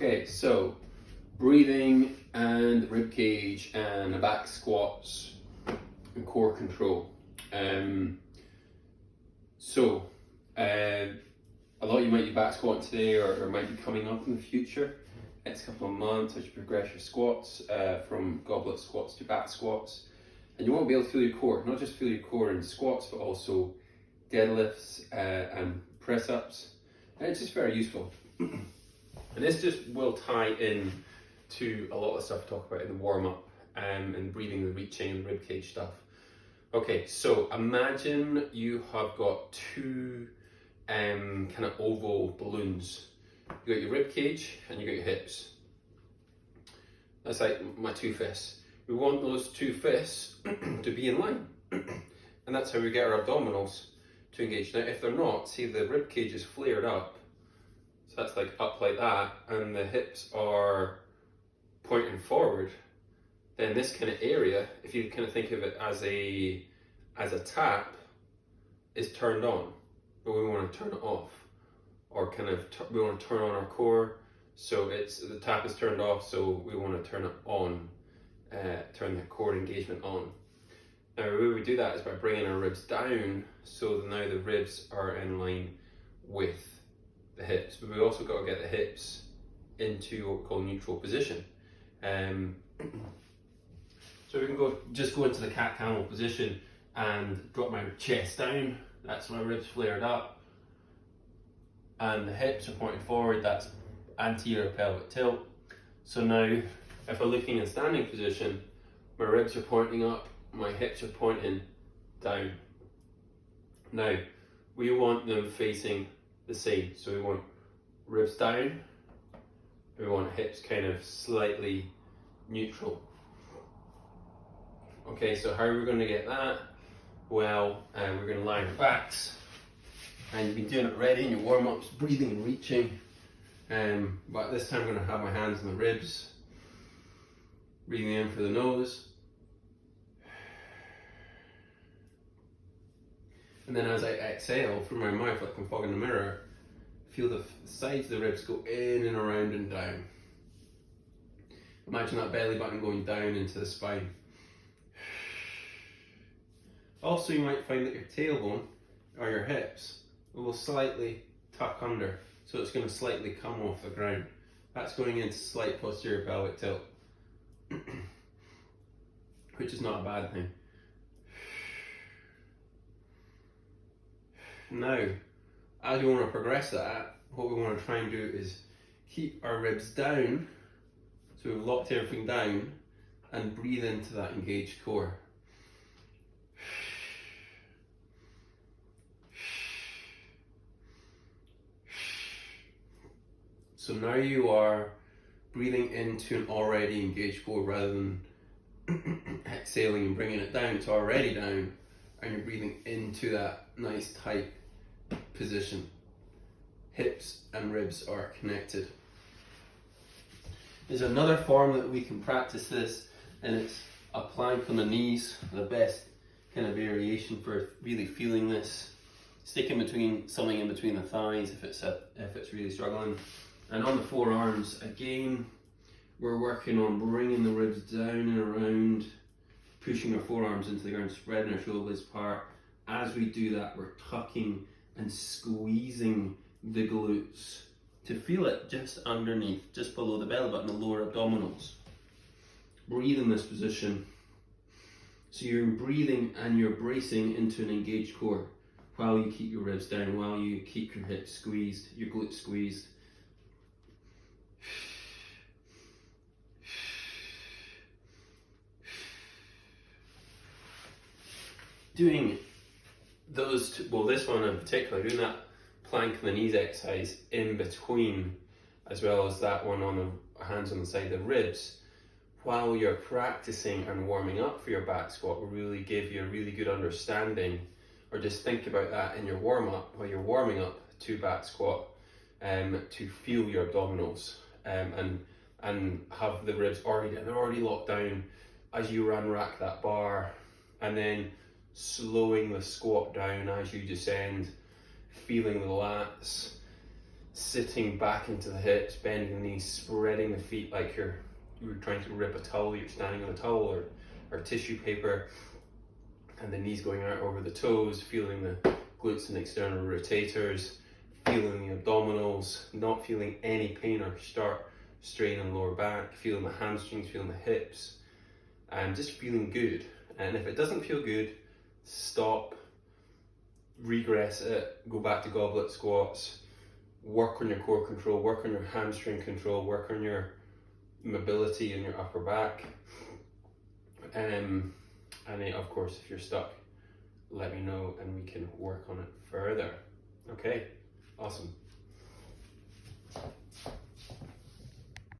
Okay, so breathing and rib cage and back squats and core control. A lot of you might be back squatting today or might be coming up in the future. Next couple of months as you progress your squats from goblet squats to back squats. And you won't be able to feel your core, not just feel your core in squats, but also deadlifts and press ups. And it's just very useful. And this just will tie in to a lot of the stuff I talk about in the warm up and the breathing, the reaching, and the rib cage stuff. Okay, so imagine you have got two kind of oval balloons. You got your rib cage and you got your hips. That's like my two fists. We want those two fists to be in line. And that's how we get our abdominals to engage. Now, if they're not, see the rib cage is flared up. So that's like up like that, and the hips are pointing forward. Then this kind of area, if you kind of think of it as a tap, is turned on, but we want to turn it off, or kind of we want to turn on our core. So the tap is turned off, so we want to turn it on, turn the core engagement on. Now the way we do that is by bringing our ribs down, so now the ribs are in line with the hips, but we also got to get the hips into what we call neutral position. So we can go into the cat camel position and drop my chest down. That's my ribs flared up, and the hips are pointing forward. That's anterior pelvic tilt. So now, if we're looking in standing position, my ribs are pointing up, my hips are pointing down. Now, we want them facing the same. So we want ribs down, we want hips kind of slightly neutral. Okay, so how are we going to get that? Well, we're going to lie on our backs, and you've been doing it already in your warm-ups, breathing and reaching. But this time I'm going to have my hands on the ribs, breathing in for the nose. And then as I exhale from my mouth, like I'm fogging the mirror, feel the sides of the ribs go in and around and down. Imagine that belly button going down into the spine. Also, you might find that your tailbone or your hips will slightly tuck under, so it's going to slightly come off the ground. That's going into slight posterior pelvic tilt, which is not a bad thing. Now, as we want to progress that, what we want to try and do is keep our ribs down, so we've locked everything down, and breathe into that engaged core. So now you are breathing into an already engaged core rather than exhaling and bringing it down. It's already down, and you're breathing into that nice tight position. Hips and ribs are connected. There's another form that we can practice this, and it's a plank on the knees, the best kind of variation for really feeling this. Stick something in between the thighs if it's really struggling. And on the forearms, again, we're working on bringing the ribs down and around, pushing our forearms into the ground, spreading our shoulder blades apart. As we do that, we're tucking and squeezing the glutes to feel it just underneath, just below the belly button, the lower abdominals. Breathe in this position. So you're breathing and you're bracing into an engaged core while you keep your ribs down, while you keep your hips squeezed, your glutes squeezed. Doing those this one in particular, doing that plank on the knees exercise in between, as well as that one on the hands on the side of the ribs, while you're practicing and warming up for your back squat, will really give you a really good understanding, or just think about that in your warm-up while you're warming up to back squat, to feel your abdominals and have the ribs already locked down as you rack that bar, and then slowing the squat down as you descend, feeling the lats, sitting back into the hips, bending the knees, spreading the feet like you're trying to rip a towel, you're standing on a towel or tissue paper, and the knees going out over the toes, feeling the glutes and external rotators, feeling the abdominals, not feeling any pain or start strain in the lower back, feeling the hamstrings, feeling the hips, and just feeling good. And if it doesn't feel good, stop, regress it, go back to goblet squats, work on your core control, work on your hamstring control, work on your mobility in your upper back. And then, of course, if you're stuck, let me know and we can work on it further. Okay, awesome.